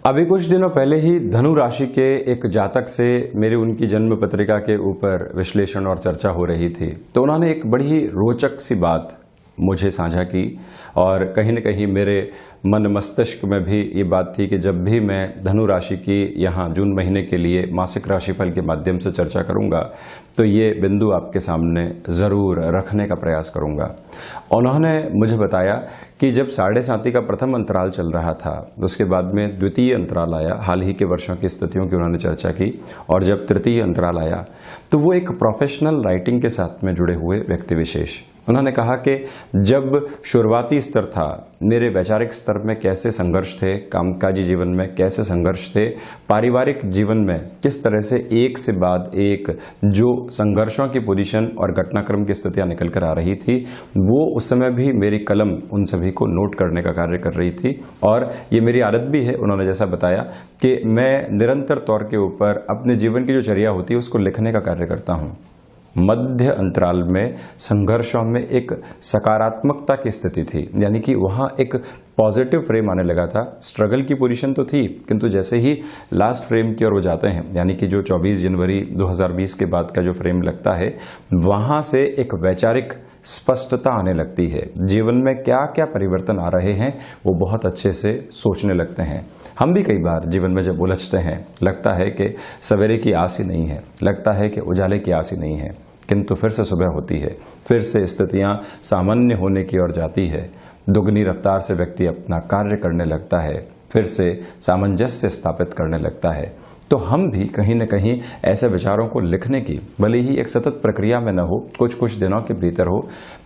अभी कुछ दिनों पहले ही धनु राशि के एक जातक से मेरी उनकी जन्म पत्रिका के ऊपर विश्लेषण और चर्चा हो रही थी, तो उन्होंने एक बड़ी ही रोचक सी बात मुझे साझा की और कहीं न कहीं मेरे मन मस्तिष्क में भी ये बात थी कि जब भी मैं धनु राशि की यहाँ जून महीने के लिए मासिक राशिफल के माध्यम से चर्चा करूँगा तो ये बिंदु आपके सामने ज़रूर रखने का प्रयास करूँगा। उन्होंने मुझे बताया कि जब 7.5 का प्रथम अंतराल चल रहा था, उसके बाद में द्वितीय अंतराल आया, हाल ही के वर्षों की स्थितियों की उन्होंने चर्चा की, और जब तृतीय अंतराल आया तो वो एक प्रोफेशनल राइटिंग के साथ में जुड़े हुए व्यक्ति विशेष, उन्होंने कहा कि जब शुरुआती स्तर था, मेरे वैचारिक स्तर में कैसे संघर्ष थे, कामकाजी जीवन में कैसे संघर्ष थे, पारिवारिक जीवन में किस तरह से एक से बाद एक जो संघर्षों की पोजीशन और घटनाक्रम की स्थितियां निकल कर आ रही थी, वो उस समय भी मेरी कलम उन सभी को नोट करने का कार्य कर रही थी। और ये मेरी आदत भी है, उन्होंने जैसा बताया कि मैं निरंतर तौर के ऊपर अपने जीवन की जो चर्या होती है उसको लिखने का कार्य करता हूँ। मध्य अंतराल में संघर्षों में एक सकारात्मकता की स्थिति थी, यानी कि वहां एक पॉजिटिव फ्रेम आने लगा था। स्ट्रगल की पोजीशन तो थी, किंतु जैसे ही लास्ट फ्रेम की ओर वो जाते हैं, यानी कि जो 24 जनवरी 2020 के बाद का जो फ्रेम लगता है, वहां से एक वैचारिक स्पष्टता आने लगती है। जीवन में क्या क्या परिवर्तन आ रहे हैं वो बहुत अच्छे से सोचने लगते हैं। हम भी कई बार जीवन में जब उलझते हैं, लगता है कि सवेरे की आस ही नहीं है, लगता है कि उजाले की आस ही नहीं है, किंतु फिर से सुबह होती है, फिर से स्थितियां सामान्य होने की ओर जाती है, दुगनी रफ्तार से व्यक्ति अपना कार्य करने लगता है, फिर से सामंजस्य स्थापित करने लगता है। तो हम भी कहीं न कहीं ऐसे विचारों को लिखने की, भले ही एक सतत प्रक्रिया में न हो, कुछ कुछ दिनों के भीतर हो,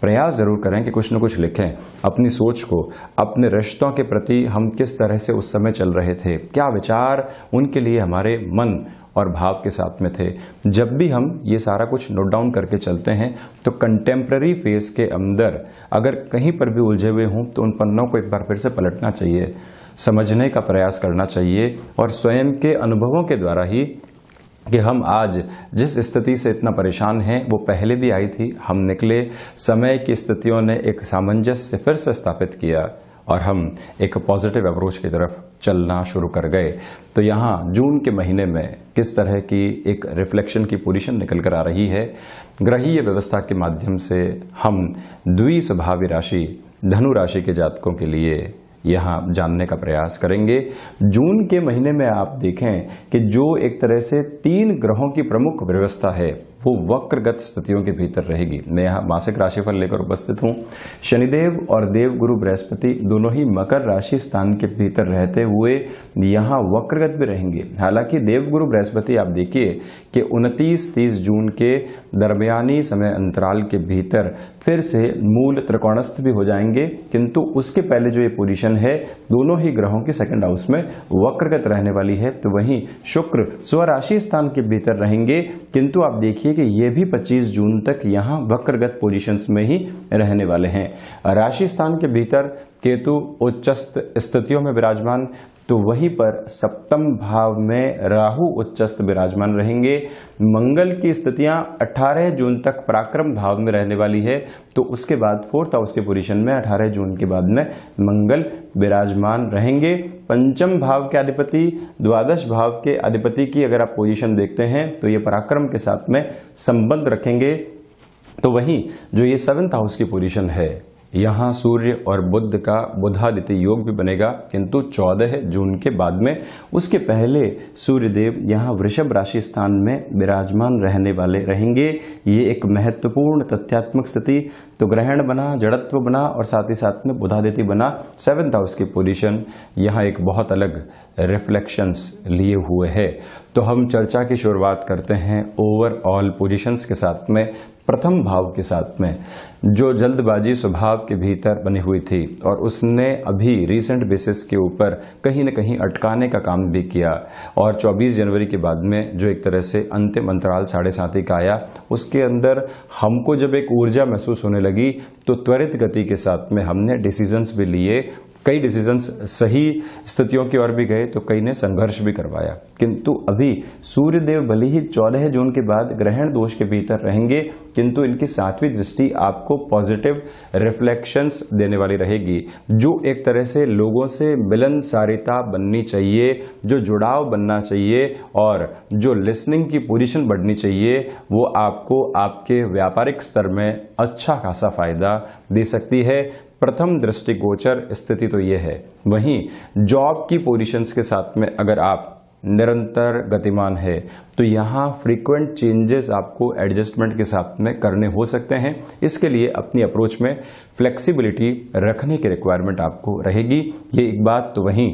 प्रयास जरूर करें कि कुछ न कुछ लिखें। अपनी सोच को, अपने रिश्तों के प्रति हम किस तरह से उस समय चल रहे थे, क्या विचार उनके लिए हमारे मन और भाव के साथ में थे। जब भी हम ये सारा कुछ नोट डाउन करके चलते हैं तो कंटेम्प्रेरी फेज के अंदर अगर कहीं पर भी उलझे हुए हों तो उन पन्नों को एक बार फिर से पलटना चाहिए, समझने का प्रयास करना चाहिए, और स्वयं के अनुभवों के द्वारा ही कि हम आज जिस स्थिति से इतना परेशान हैं वो पहले भी आई थी, हम निकले, समय की स्थितियों ने एक सामंजस्य फिर से स्थापित किया और हम एक पॉजिटिव अप्रोच की तरफ चलना शुरू कर गए। तो यहाँ जून के महीने में किस तरह की एक रिफ्लेक्शन की पोजीशन निकल कर आ रही है, ग्रहीय व्यवस्था के माध्यम से हम द्विस्वभावी राशि धनु राशि के जातकों के लिए यहाँ जानने का प्रयास करेंगे। जून के महीने में आप देखें कि जो एक तरह से 3 ग्रहों की प्रमुख व्यवस्था है वो वक्रगत स्थितियों के भीतर रहेगी। मैं यहाँ मासिक राशिफल लेकर उपस्थित हूँ। शनिदेव और देवगुरु बृहस्पति दोनों ही मकर राशि स्थान के भीतर रहते हुए यहाँ वक्रगत भी रहेंगे। हालांकि देवगुरु बृहस्पति आप देखिए कि 29-30 जून के दरमियानी समय अंतराल के भीतर फिर से मूल त्रिकोणस्थ भी हो जाएंगे, किंतु उसके पहले जो ये पोजीशन है दोनों ही ग्रहों की सेकंड हाउस में वक्रगत रहने वाली है। तो वहीं शुक्र स्वराशि स्थान के भीतर रहेंगे, किंतु आप देखिए कि ये भी 25 जून तक यहाँ वक्रगत पोजीशंस में ही रहने वाले हैं। राशि स्थान के भीतर केतु उच्चस्थ स्थितियों में विराजमान, तो वहीं पर सप्तम भाव में राहु उच्चस्थ विराजमान रहेंगे। मंगल की स्थितियां 18 जून तक पराक्रम भाव में रहने वाली है, तो उसके बाद 4th हाउस के पोजीशन में 18 जून के बाद में मंगल विराजमान रहेंगे। पंचम भाव के अधिपति, द्वादश भाव के अधिपति की अगर आप पोजीशन देखते हैं तो ये पराक्रम के साथ में संबंध रखेंगे। तो वहीं जो ये 7th हाउस की पोजीशन है, यहाँ सूर्य और बुध का बुधादित्य योग भी बनेगा, किंतु 14 जून के बाद में उसके पहले सूर्यदेव यहाँ वृषभ राशि स्थान में विराजमान रहने वाले रहेंगे। ये एक महत्वपूर्ण तथ्यात्मक स्थिति, तो ग्रहण बना, जड़त्व बना और साथ ही साथ में बुधादित्य बना, 7th हाउस की पोजीशन यहाँ एक बहुत अलग रिफ्लेक्शंस लिए हुए है। तो हम चर्चा की शुरुआत करते हैं ओवरऑल पोजीशंस के साथ में। प्रथम भाव के साथ में जो जल्दबाजी स्वभाव के भीतर बनी हुई थी और उसने अभी रीसेंट बेसिस के ऊपर कहीं न कहीं अटकाने का काम भी किया, और 24 जनवरी के बाद में जो एक तरह से अंतिम अंतराल 7.5 का आया, उसके अंदर हमको जब एक ऊर्जा महसूस होने लगी तो त्वरित गति के साथ में हमने डिसीजंस भी लिए, कई डिसीजंस सही स्थितियों की ओर भी गए तो कई ने संघर्ष भी करवाया। किंतु अभी सूर्यदेव भले ही 14 जून के बाद ग्रहण दोष के भीतर रहेंगे, किंतु इनकी 7वीं दृष्टि आपको पॉजिटिव रिफ्लेक्शंस देने वाली रहेगी। जो एक तरह से लोगों से मिलनसारिता बननी चाहिए, जो जुड़ाव बनना चाहिए और जो लिसनिंग की पोजीशन बढ़नी चाहिए, वो आपको आपके व्यापारिक स्तर में अच्छा खासा फायदा दे सकती है। प्रथम दृष्टिगोचर स्थिति तो यह है। वहीं जॉब की पोजीशंस के साथ में अगर आप निरंतर गतिमान है तो यहाँ फ्रीक्वेंट चेंजेस आपको एडजस्टमेंट के साथ में करने हो सकते हैं। इसके लिए अपनी अप्रोच में फ्लेक्सिबिलिटी रखने की रिक्वायरमेंट आपको रहेगी। ये एक बात। तो वहीं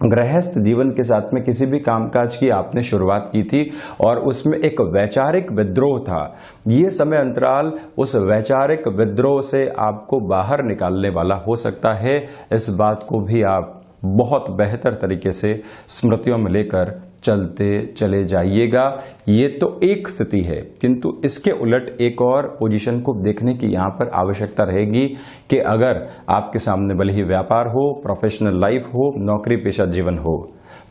गृहस्थ जीवन के साथ में किसी भी कामकाज की आपने शुरुआत की थी और उसमें एक वैचारिक विद्रोह था, ये समय अंतराल उस वैचारिक विद्रोह से आपको बाहर निकालने वाला हो सकता है। इस बात को भी आप बहुत बेहतर तरीके से स्मृतियों में लेकर चलते चले जाइएगा। ये तो एक स्थिति है, किंतु इसके उलट एक और पोजीशन को देखने की यहाँ पर आवश्यकता रहेगी कि अगर आपके सामने भले ही व्यापार हो, प्रोफेशनल लाइफ हो, नौकरी पेशा जीवन हो,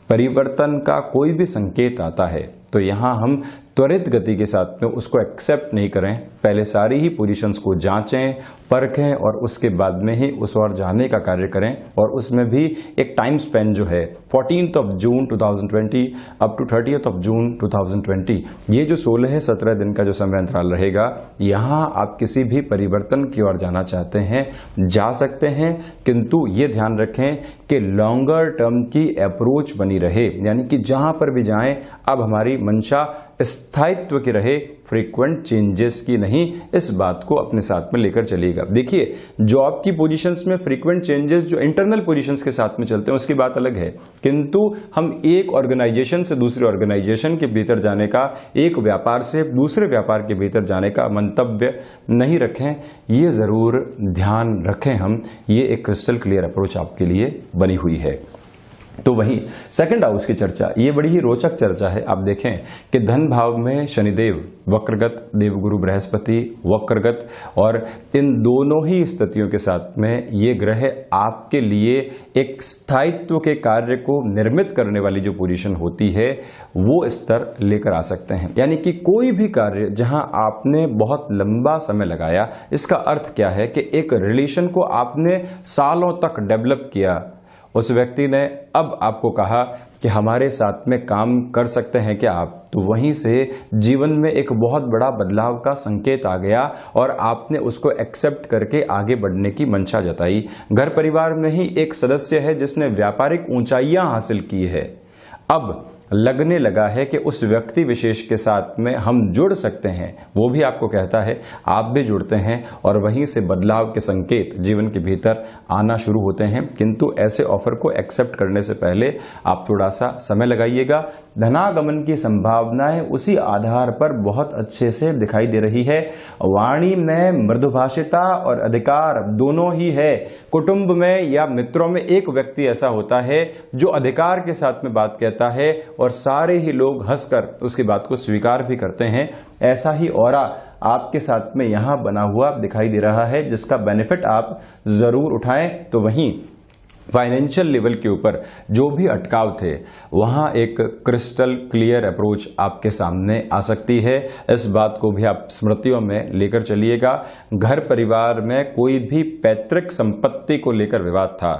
परिवर्तन का कोई भी संकेत आता है तो यहाँ हम त्वरित गति के साथ में उसको एक्सेप्ट नहीं करें। पहले सारी ही पोजीशंस को जांचें, परखें और उसके बाद में ही उस ओर जाने का कार्य करें। और उसमें भी एक टाइम स्पेन जो है 14 जून 2020 अप टू 30 जून 2020, ये जो 16-17 दिन का जो समय अंतराल रहेगा, यहाँ आप किसी भी परिवर्तन की ओर जाना चाहते हैं जा सकते हैं, किंतु ये ध्यान रखें कि लॉन्गर टर्म की अप्रोच बनी रहे, यानी कि जहां पर भी जाएं अब हमारी मंशा स्थायित्व की रहे, फ्रीक्वेंट चेंजेस की नहीं। इस बात को अपने साथ में लेकर चलिएगा। देखिए, जॉब की पोजीशंस में फ्रीक्वेंट चेंजेस जो इंटरनल पोजीशंस के साथ में चलते हैं उसकी बात अलग है, किंतु हम एक ऑर्गेनाइजेशन से दूसरे ऑर्गेनाइजेशन के भीतर जाने का, एक व्यापार से दूसरे व्यापार के भीतर जाने का मंतव्य नहीं रखें। ये जरूर ध्यान रखें हम, ये एक क्रिस्टल क्लियर अप्रोच आपके लिए बनी हुई है। तो वहीं सेकंड हाउस की चर्चा, ये बड़ी ही रोचक चर्चा है। आप देखें कि धन भाव में शनिदेव वक्रगत, देवगुरु बृहस्पति वक्रगत, और इन दोनों ही स्थितियों के साथ में ये ग्रह आपके लिए एक स्थायित्व के कार्य को निर्मित करने वाली जो पोजीशन होती है वो स्तर लेकर आ सकते हैं। यानी कि कोई भी कार्य जहां आपने बहुत लंबा समय लगाया, इसका अर्थ क्या है कि एक रिलेशन को आपने सालों तक डेवलप किया, उस व्यक्ति ने अब आपको कहा कि हमारे साथ में काम कर सकते हैं क्या आप, तो वहीं से जीवन में एक बहुत बड़ा बदलाव का संकेत आ गया और आपने उसको एक्सेप्ट करके आगे बढ़ने की मंशा जताई। घर परिवार में ही एक सदस्य है जिसने व्यापारिक ऊंचाइयां हासिल की है, अब लगने लगा है कि उस व्यक्ति विशेष के साथ में हम जुड़ सकते हैं, वो भी आपको कहता है, आप भी जुड़ते हैं और वहीं से बदलाव के संकेत जीवन के भीतर आना शुरू होते हैं। किंतु ऐसे ऑफर को एक्सेप्ट करने से पहले आप थोड़ा सा समय लगाइएगा। धनागमन की संभावनाएं उसी आधार पर बहुत अच्छे से दिखाई दे रही है। वाणी में मृदुभाषिता और अधिकार दोनों ही है। कुटुंब में या मित्रों में एक व्यक्ति ऐसा होता है जो अधिकार के साथ में बात कहता है और सारे ही लोग हंसकर उसकी बात को स्वीकार भी करते हैं। ऐसा ही ऑरा आपके साथ में यहां बना हुआ दिखाई दे रहा है, जिसका बेनिफिट आप जरूर उठाएं। तो वहीं फाइनेंशियल लेवल के ऊपर जो भी अटकाव थे, वहां एक क्रिस्टल क्लियर अप्रोच आपके सामने आ सकती है। इस बात को भी आप स्मृतियों में लेकर चलिएगा। घर परिवार में कोई भी पैतृक संपत्ति को लेकर विवाद था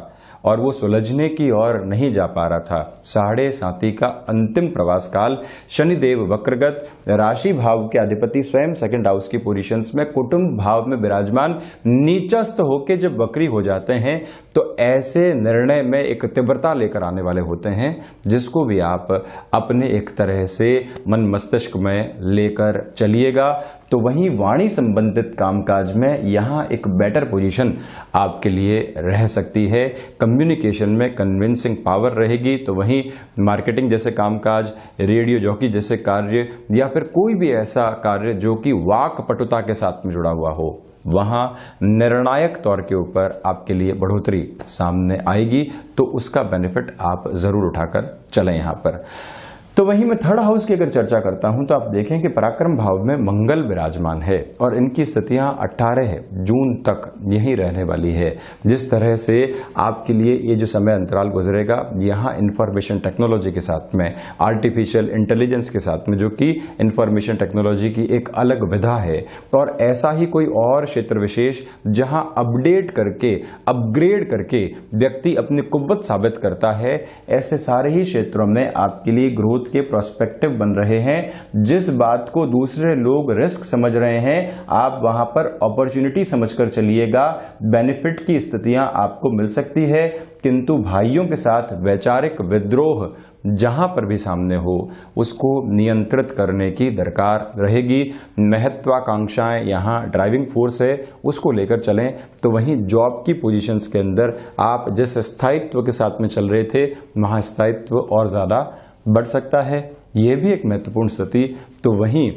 और वो सुलझने की ओर नहीं जा पा रहा था। 7.5 का अंतिम प्रवास काल, शनिदेव वक्रगत, राशि भाव के अधिपति स्वयं सेकंड हाउस की पोजीशंस में कुटुंब भाव में विराजमान नीचस्थ होके जब वक्री हो जाते हैं तो ऐसे निर्णय में एक तीव्रता लेकर आने वाले होते हैं, जिसको भी आप अपने एक तरह से मन मस्तिष्क में लेकर चलिएगा। तो वहीं वाणी संबंधित कामकाज में यहाँ एक बेटर पोजीशन आपके लिए रह सकती है। कम्युनिकेशन में कन्विंसिंग पावर रहेगी। तो वहीं मार्केटिंग जैसे कामकाज, रेडियो जॉकी जैसे कार्य या फिर कोई भी ऐसा कार्य जो कि वाक पटुता के साथ में जुड़ा हुआ हो, वहां निर्णायक तौर के ऊपर आपके लिए बढ़ोतरी सामने आएगी। तो उसका बेनिफिट आप जरूर उठाकर चलें। यहां पर तो वहीं मैं थर्ड हाउस की अगर चर्चा करता हूं तो आप देखें कि पराक्रम भाव में मंगल विराजमान है और इनकी स्थितियां 18 जून तक यहीं रहने वाली है। जिस तरह से आपके लिए ये जो समय अंतराल गुजरेगा, यहाँ इंफॉर्मेशन टेक्नोलॉजी के साथ में, आर्टिफिशियल इंटेलिजेंस के साथ में, जो कि इंफॉर्मेशन टेक्नोलॉजी की एक अलग विधा है, और ऐसा ही कोई और क्षेत्र विशेष जहां अपडेट करके, अपग्रेड करके व्यक्ति अपनी कुव्वत साबित करता है, ऐसे सारे ही क्षेत्रों में आपके लिए ग्रोथ के प्रोस्पेक्टिव बन रहे हैं। जिस बात को दूसरे लोग रिस्क समझ रहे हैं, आप वहां पर अपॉर्चुनिटी समझकर चलिएगा। बेनिफिट की स्थितियां आपको मिल सकती है, किंतु भाइयों के साथ वैचारिक विद्रोह जहां पर भी सामने हो, उसको नियंत्रित करने की दरकार रहेगी। महत्वाकांक्षाएं यहां ड्राइविंग फोर्स है, उसको लेकर चलें। तो वहीं जॉब की पोजीशंस के अंदर आप जिस स्थायित्व के साथ में चल रहे थे, वहां स्थायित्व और ज्यादा बढ़ सकता है, यह भी एक महत्वपूर्ण स्थिति। तो वहीं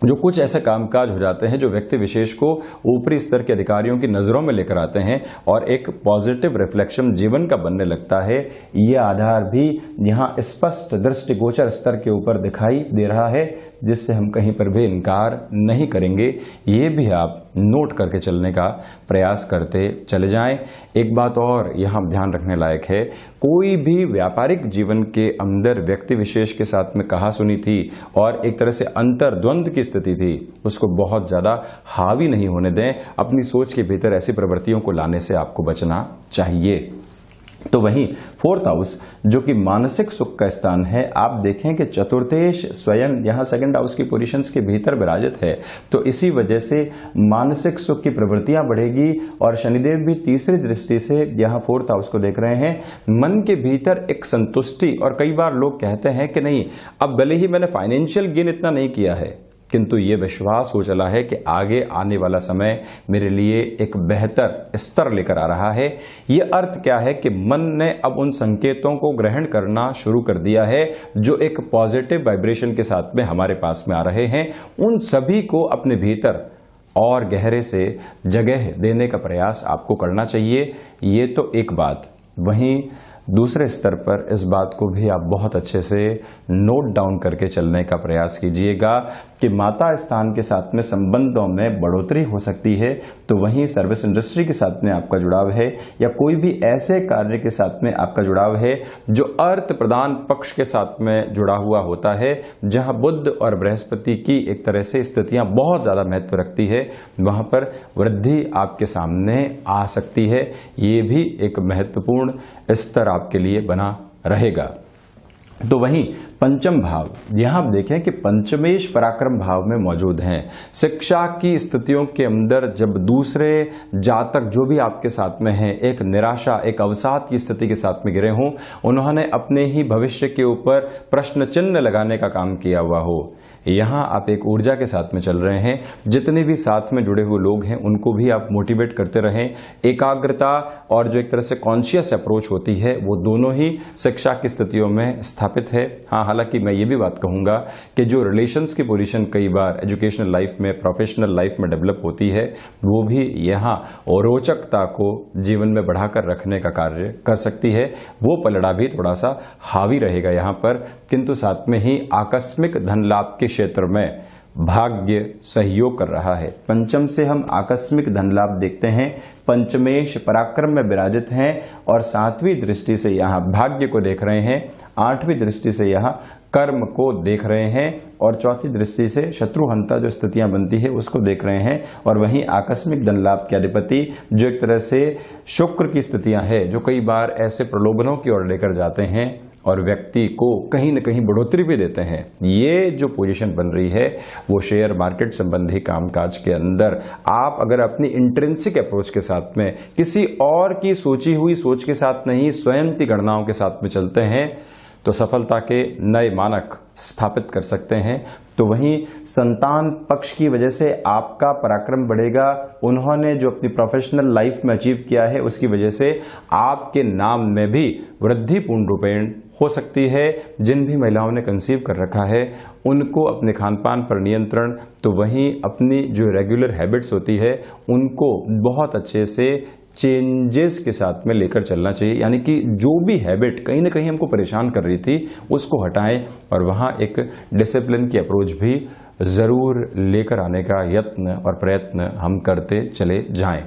जो कुछ ऐसे कामकाज हो जाते हैं जो व्यक्ति विशेष को ऊपरी स्तर के अधिकारियों की नजरों में लेकर आते हैं और एक पॉजिटिव रिफ्लेक्शन जीवन का बनने लगता है, ये आधार भी यहां स्पष्ट दृष्टिगोचर स्तर के ऊपर दिखाई दे रहा है, जिससे हम कहीं पर भी इनकार नहीं करेंगे। ये भी आप नोट करके चलने का प्रयास करते चले जाएं। एक बात और यहां ध्यान रखने लायक है, कोई भी व्यापारिक जीवन के अंदर व्यक्ति विशेष के साथ में कहा सुनी थी और एक तरह से अंतर्द्वंद की स्थिति थी, उसको बहुत ज्यादा हावी नहीं होने दें। अपनी सोच के भीतर ऐसी प्रवृत्तियों को लाने से आपको बचना चाहिए। तो वहीं फोर्थ हाउस जो कि मानसिक सुख का स्थान है, आप देखें कि चतुर्थेश स्वयं यहां सेकंड हाउस की पोजीशंस के भीतर विराजित है, तो इसी वजह से मानसिक सुख की प्रवृत्तियां बढ़ेगी। और शनिदेव भी तीसरी दृष्टि से यहां फोर्थ हाउस को देख रहे हैं। मन के भीतर एक संतुष्टि, और कई बार लोग कहते हैं कि नहीं, अब भले ही मैंने फाइनेंशियल गेन इतना नहीं किया है, किंतु ये विश्वास हो चला है कि आगे आने वाला समय मेरे लिए एक बेहतर स्तर लेकर आ रहा है। ये अर्थ क्या है कि मन ने अब उन संकेतों को ग्रहण करना शुरू कर दिया है जो एक पॉजिटिव वाइब्रेशन के साथ में हमारे पास में आ रहे हैं। उन सभी को अपने भीतर और गहरे से जगह देने का प्रयास आपको करना चाहिए। ये तो एक बात। वहीं दूसरे स्तर पर इस बात को भी आप बहुत अच्छे से नोट डाउन करके चलने का प्रयास कीजिएगा कि माता स्थान के साथ में संबंधों में बढ़ोतरी हो सकती है। तो वहीं सर्विस इंडस्ट्री के साथ में आपका जुड़ाव है, या कोई भी ऐसे कार्य के साथ में आपका जुड़ाव है जो अर्थ प्रदान पक्ष के साथ में जुड़ा हुआ होता है, जहां बुध और बृहस्पति की एक तरह से स्थितियां बहुत ज्यादा महत्व रखती है, वहां पर वृद्धि आपके सामने आ सकती है। ये भी एक महत्वपूर्ण स्तर आपके लिए बना रहेगा। तो वहीं पंचम भाव, यहां आप देखें कि पंचमेश पराक्रम भाव में मौजूद हैं। शिक्षा की स्थितियों के अंदर जब दूसरे जातक जो भी आपके साथ में हैं, एक निराशा, एक अवसाद की स्थिति के साथ में गिरे हों, उन्होंने अपने ही भविष्य के ऊपर प्रश्न चिन्ह लगाने का काम किया हुआ हो, यहां आप एक ऊर्जा के साथ में चल रहे हैं। जितने भी साथ में जुड़े हुए लोग हैं उनको भी आप मोटिवेट करते रहें। एकाग्रता और जो एक तरह से कॉन्शियस अप्रोच होती है, वो दोनों ही शिक्षा की स्थितियों में स्थापित है। हाँ, हालांकि मैं ये भी बात कहूंगा कि जो रिलेशंस की पोजीशन कई बार एजुकेशनल लाइफ में, प्रोफेशनल लाइफ में डेवलप होती है, वो भी यहाँ रोचकता को जीवन में बढ़ाकर रखने का कार्य कर सकती है। वो पलड़ा भी थोड़ा सा हावी रहेगा यहाँ पर, किंतु साथ में ही आकस्मिक धन लाभ के क्षेत्र में भाग्य सहयोग कर रहा है। पंचम से हम आकस्मिक धन लाभ देखते हैं। पंचमेश पराक्रम में विराजित हैं और सातवीं दृष्टि से यहाँ भाग्य को देख रहे हैं, आठवीं दृष्टि से यहाँ कर्म को देख रहे हैं, और चौथी दृष्टि से शत्रुहंता जो स्थितियां बनती है उसको देख रहे हैं। और वहीं आकस्मिक धन लाभ के अधिपति जो एक तरह से शुक्र की स्थितियां है, जो कई बार ऐसे प्रलोभनों की ओर लेकर जाते हैं और व्यक्ति को कहीं न कहीं बढ़ोतरी भी देते हैं। ये जो पोजीशन बन रही है वो शेयर मार्केट संबंधी कामकाज के अंदर आप अगर अपनी इंट्रिंसिक अप्रोच के साथ में, किसी और की सोची हुई सोच के साथ नहीं, स्वयं की गणनाओं के साथ में चलते हैं, तो सफलता के नए मानक स्थापित कर सकते हैं। तो वहीं संतान पक्ष की वजह से आपका पराक्रम बढ़ेगा। उन्होंने जो अपनी प्रोफेशनल लाइफ में अचीव किया है उसकी वजह से आपके नाम में भी वृद्धि पूर्ण रूपेण हो सकती है। जिन भी महिलाओं ने कंसीव कर रखा है उनको अपने खान पान पर नियंत्रण, तो वहीं अपनी जो रेगुलर हैबिट्स होती है उनको बहुत अच्छे से चेंजेस के साथ में लेकर चलना चाहिए, यानी कि जो भी हैबिट कहीं ना कहीं हमको परेशान कर रही थी उसको हटाएं और वहाँ एक डिसिप्लिन की अप्रोच भी ज़रूर लेकर आने का यत्न और प्रयत्न हम करते चले जाएं।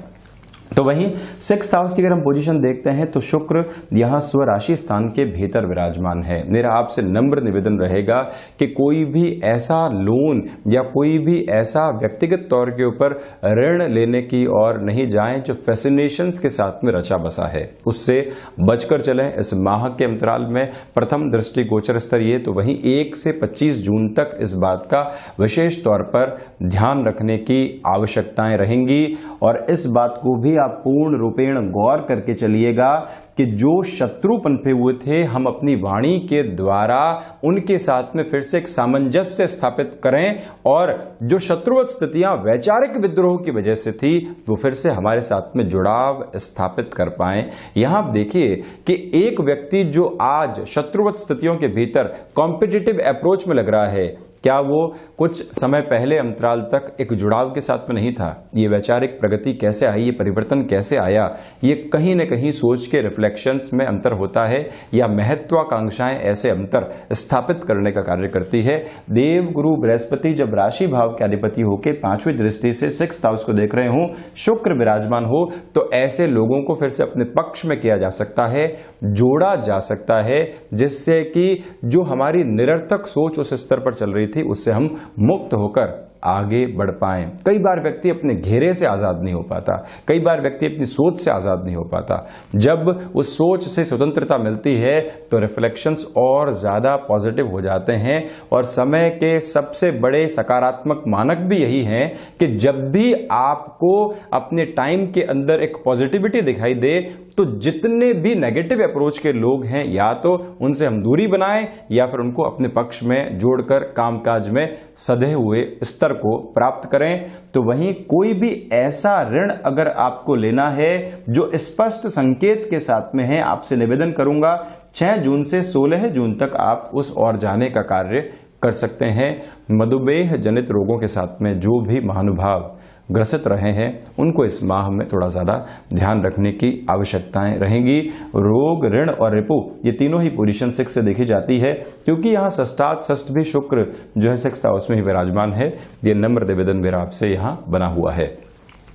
तो वहीं 6th हाउस की अगर हम पोजीशन देखते हैं तो शुक्र यहां स्वराशि स्थान के भीतर विराजमान है। मेरा आपसे नम्र निवेदन रहेगा कि कोई भी ऐसा लोन या कोई भी ऐसा व्यक्तिगत तौर के ऊपर ऋण लेने की ओर नहीं जाएं जो फैसिनेशंस के साथ में रचा बसा है, उससे बचकर चलें। इस माह के अंतराल में प्रथम दृष्टि गोचर स्तर ये, तो वहीं 1 से 25 जून तक इस बात का विशेष तौर पर ध्यान रखने की आवश्यकताएं रहेंगी और इस बात को भी आप पूर्ण रूपेण गौर करके चलिएगा कि जो शत्रु पनपे हुए थे हम अपनी वाणी के द्वारा उनके साथ में फिर से एक सामंजस्य स्थापित करें और जो शत्रुवत स्थितियां वैचारिक विद्रोह की वजह से थी वो फिर से हमारे साथ में जुड़ाव स्थापित कर पाएं। यहां आप देखिए कि एक व्यक्ति जो आज शत्रुवत स्थितियों के भीतर कॉम्पिटिटिव अप्रोच में लग रहा है, क्या वो कुछ समय पहले अंतराल तक एक जुड़ाव के साथ में नहीं था? ये वैचारिक प्रगति कैसे आई, ये परिवर्तन कैसे आया? ये कहीं न कहीं सोच के रिफ्लेक्शंस में अंतर होता है या महत्वाकांक्षाएं ऐसे अंतर स्थापित करने का कार्य करती है। देव गुरु बृहस्पति जब राशि भाव के अधिपति होकर 5वीं दृष्टि से 6th हाउस को देख रहे हो, शुक्र विराजमान हो, तो ऐसे लोगों को फिर से अपने पक्ष में किया जा सकता है, जोड़ा जा सकता है, जिससे कि जो हमारी निरर्थक सोच उस स्तर पर चल रही थी उससे हम मुक्त होकर आगे बढ़ पाएं। कई बार व्यक्ति अपने घेरे से आजाद नहीं हो पाता, कई बार व्यक्ति अपनी सोच से आजाद नहीं हो पाता। जब उस सोच से स्वतंत्रता मिलती है तो रिफ्लेक्शंस और ज्यादा पॉजिटिव हो जाते हैं और समय के सबसे बड़े सकारात्मक मानक भी यही हैं कि जब भी आपको अपने टाइम के अंदर एक पॉजिटिविटी दिखाई दे तो जितने भी नेगेटिव अप्रोच के लोग हैं या तो उनसे हम दूरी बनाएं या फिर उनको अपने पक्ष में जोड़कर कामकाज में सधे हुए स्तर को प्राप्त करें। तो वहीं कोई भी ऐसा ऋण अगर आपको लेना है जो स्पष्ट संकेत के साथ में है, आपसे निवेदन करूंगा 6 जून से 16 जून तक आप उस ओर जाने का कार्य कर सकते हैं। मधुमेह जनित रोगों के साथ में जो भी महानुभाव ग्रसित रहे हैं उनको इस माह में थोड़ा ज़्यादा ध्यान रखने की आवश्यकताएं रहेंगी। रोग, ऋण और रिपु ये तीनों ही पोजीशन 6 से देखी जाती है, क्योंकि यहाँ षष्ठ भी शुक्र जो है 6th हाउस में ही विराजमान है। ये नम्र निवेदन मेरा आपसे यहाँ बना हुआ है।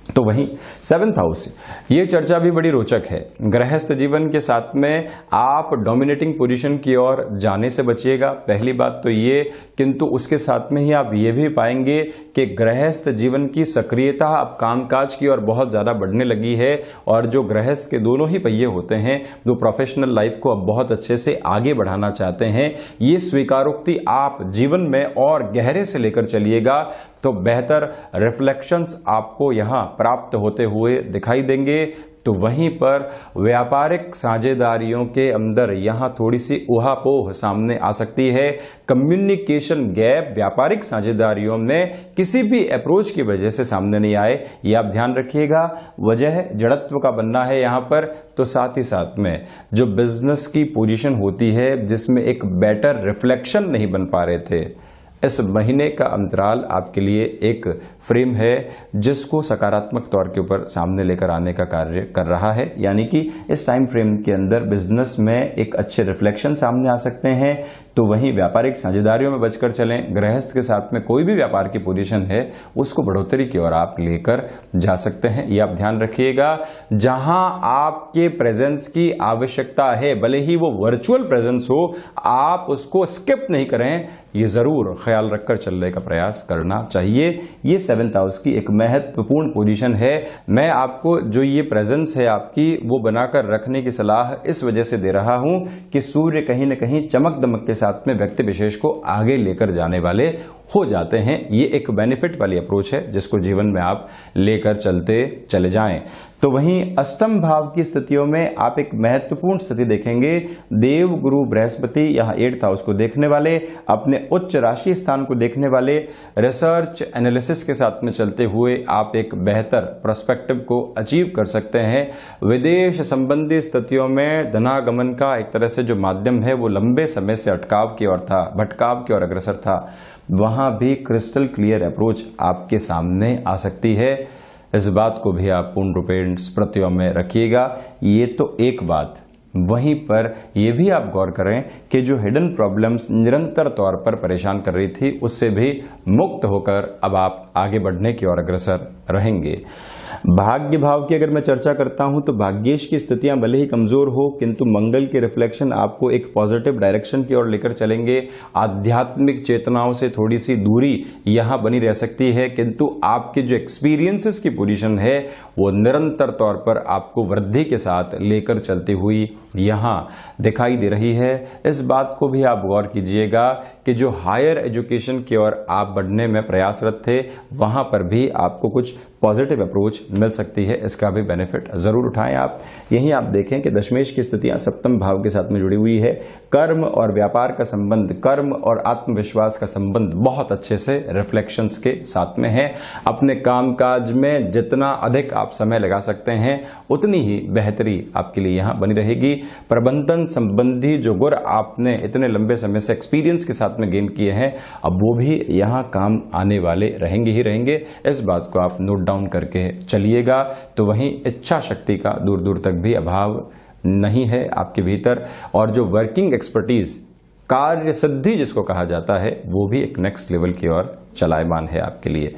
तो वहीं 7th हाउस, ये चर्चा भी बड़ी रोचक है। गृहस्थ जीवन के साथ में आप डोमिनेटिंग पोजीशन की ओर जाने से बचिएगा, पहली बात तो ये, किंतु उसके साथ में ही आप ये भी पाएंगे कि गृहस्थ जीवन की सक्रियता अब कामकाज की ओर बहुत ज़्यादा बढ़ने लगी है और जो गृहस्थ के दोनों ही पहिए होते हैं जो प्रोफेशनल लाइफ को अब बहुत अच्छे से आगे बढ़ाना चाहते हैं, ये स्वीकारोक्ति आप जीवन में और गहरे से लेकर चलिएगा तो बेहतर रिफ्लेक्शंस आपको यहाँ प्राप्त होते हुए दिखाई देंगे। तो वहीं पर व्यापारिक साझेदारियों के अंदर यहाँ थोड़ी सी उहापोह सामने आ सकती है। कम्युनिकेशन गैप व्यापारिक साझेदारियों में किसी भी अप्रोच की वजह से सामने नहीं आए, ये आप ध्यान रखिएगा। वजह जड़त्व का बनना है यहाँ पर। तो साथ ही साथ में जो बिजनेस की पोजीशन होती है जिसमें एक बेटर रिफ्लेक्शन नहीं बन पा रहे थे, इस महीने का अंतराल आपके लिए एक फ्रेम है जिसको सकारात्मक तौर के ऊपर सामने लेकर आने का कार्य कर रहा है। यानी कि इस टाइम फ्रेम के अंदर बिजनेस में एक अच्छे रिफ्लेक्शन सामने आ सकते हैं। तो वहीं व्यापारिक साझेदारियों में बचकर चलें। गृहस्थ के साथ में कोई भी व्यापार की पोजीशन है उसको बढ़ोतरी की ओर आप लेकर जा सकते हैं, ये आप ध्यान रखिएगा। जहां आपके प्रेजेंस की आवश्यकता है, भले ही वो वर्चुअल प्रेजेंस हो, आप उसको स्किप नहीं करें, ये जरूर ख्याल रखकर चलने का प्रयास करना चाहिए। ये 7th हाउस की एक महत्वपूर्ण पोजीशन है। मैं आपको जो ये प्रेजेंस है आपकी वो बनाकर रखने की सलाह इस वजह से दे रहा हूं कि सूर्य कहीं न कहीं चमक दमक के साथ में व्यक्ति विशेष को आगे लेकर जाने वाले हो जाते हैं। ये एक बेनिफिट वाली अप्रोच है जिसको जीवन में आप लेकर चले जाएं। तो वहीं अष्टम भाव की स्थितियों में आप एक महत्वपूर्ण स्थिति देखेंगे। देव गुरु बृहस्पति यहाँ 8th हाउस को देखने वाले, अपने उच्च राशि स्थान को देखने वाले, रिसर्च एनालिसिस के साथ में चलते हुए आप एक बेहतर पर्सपेक्टिव को अचीव कर सकते हैं। विदेश संबंधी स्थितियों में धनागमन का एक तरह से जो माध्यम है वो लंबे समय से अटकाव की ओर था, भटकाव की ओर अग्रसर था, वहां भी क्रिस्टल क्लियर अप्रोच आपके सामने आ सकती है। इस बात को भी आप पूर्ण रूपेण स्मृतियों में रखिएगा। ये तो एक बात। वहीं पर यह भी आप गौर करें कि जो हिडन प्रॉब्लम्स निरंतर तौर पर परेशान कर रही थी, उससे भी मुक्त होकर अब आप आगे बढ़ने की ओर अग्रसर रहेंगे। भाग्य भाव की अगर मैं चर्चा करता हूं तो भाग्येश की स्थितियां भले ही कमजोर हो, किंतु मंगल के रिफ्लेक्शन आपको एक पॉजिटिव डायरेक्शन की ओर लेकर चलेंगे। आध्यात्मिक चेतनाओं से थोड़ी सी दूरी यहां बनी रह सकती है, किंतु आपके जो एक्सपीरियंसेस की पोजीशन है वो निरंतर तौर पर आपको वृद्धि के साथ लेकर चलती हुई यहां दिखाई दे रही है। इस बात को भी आप गौर कीजिएगा कि जो हायर एजुकेशन की ओर आप बढ़ने में प्रयासरत थे, वहां पर भी आपको कुछ पॉजिटिव अप्रोच मिल सकती है। इसका भी बेनिफिट जरूर उठाएं आप। यहीं आप देखें कि दशमेश की स्थितियां सप्तम भाव के साथ में जुड़ी हुई है। कर्म और व्यापार का संबंध, कर्म और आत्मविश्वास का संबंध बहुत अच्छे से रिफ्लेक्शंस के साथ में है। अपने कामकाज में जितना अधिक आप समय लगा सकते हैं, उतनी ही बेहतरी आपके लिए यहां बनी रहेगी। प्रबंधन संबंधी जो गुर आपने इतने लंबे समय से एक्सपीरियंस के साथ में गेन किए हैं, अब वो भी यहां काम आने वाले रहेंगे ही रहेंगे। इस बात को आप नोट डाउन करके चलिएगा। तो वहीं इच्छा शक्ति का दूर दूर तक भी अभाव नहीं है आपके भीतर, और जो वर्किंग एक्सपर्टीज, कार्य सिद्धि जिसको कहा जाता है, वो भी एक नेक्स्ट लेवल की ओर चलायमान है आपके लिए।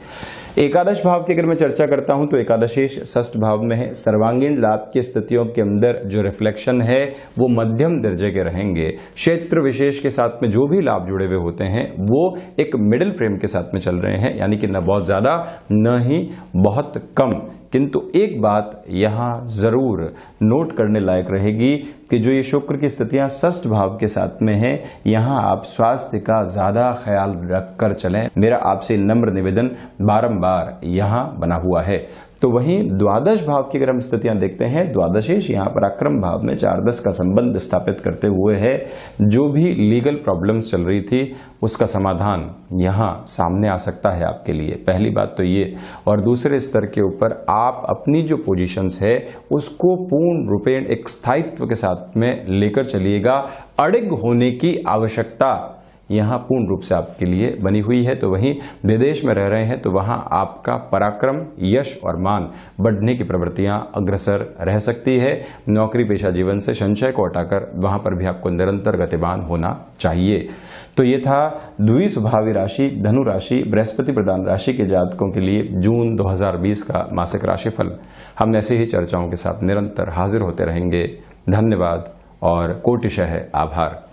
एकादश भाव की अगर मैं चर्चा करता हूं तो एकादशेश षष्ठ भाव में है। सर्वांगीण लाभ की स्थितियों के अंदर जो रिफ्लेक्शन है वो मध्यम दर्जे के रहेंगे। क्षेत्र विशेष के साथ में जो भी लाभ जुड़े हुए होते हैं वो एक मिडिल फ्रेम के साथ में चल रहे हैं, यानी कि न बहुत ज्यादा न ही बहुत कम। किंतु एक बात यहां जरूर नोट करने लायक रहेगी कि जो ये शुक्र की स्थितियां षष्ठ भाव के साथ में है, यहां आप स्वास्थ्य का ज्यादा ख्याल रखकर चलें। मेरा आपसे नम्र निवेदन बारंबार यहां बना हुआ है। तो वहीं द्वादश भाव की अगर हम स्थितियां देखते हैं, द्वादशेश यहां पराक्रम भाव में 4-10 का संबंध स्थापित करते हुए है। जो भी लीगल प्रॉब्लम्स चल रही थी उसका समाधान यहां सामने आ सकता है आपके लिए। पहली बात तो ये, और दूसरे स्तर के ऊपर आप अपनी जो पोजीशंस है उसको पूर्ण रूपेण एक स्थायित्व के साथ में लेकर चलिएगा। अड़िग होने की आवश्यकता यहां पूर्ण रूप से आपके लिए बनी हुई है। तो वहीं विदेश में रह रहे हैं तो वहां आपका पराक्रम, यश और मान बढ़ने की प्रवृत्तियां अग्रसर रह सकती है। नौकरी पेशा जीवन से संशय को हटाकर वहां पर भी आपको निरंतर गतिमान होना चाहिए। तो ये था द्वि स्वभावी राशि धनु राशि बृहस्पति प्रधान राशि के जातकों के लिए जून 2020 का मासिक राशिफल। हम ऐसे ही चर्चाओं के साथ निरंतर हाजिर होते रहेंगे। धन्यवाद और कोटिशः आभार।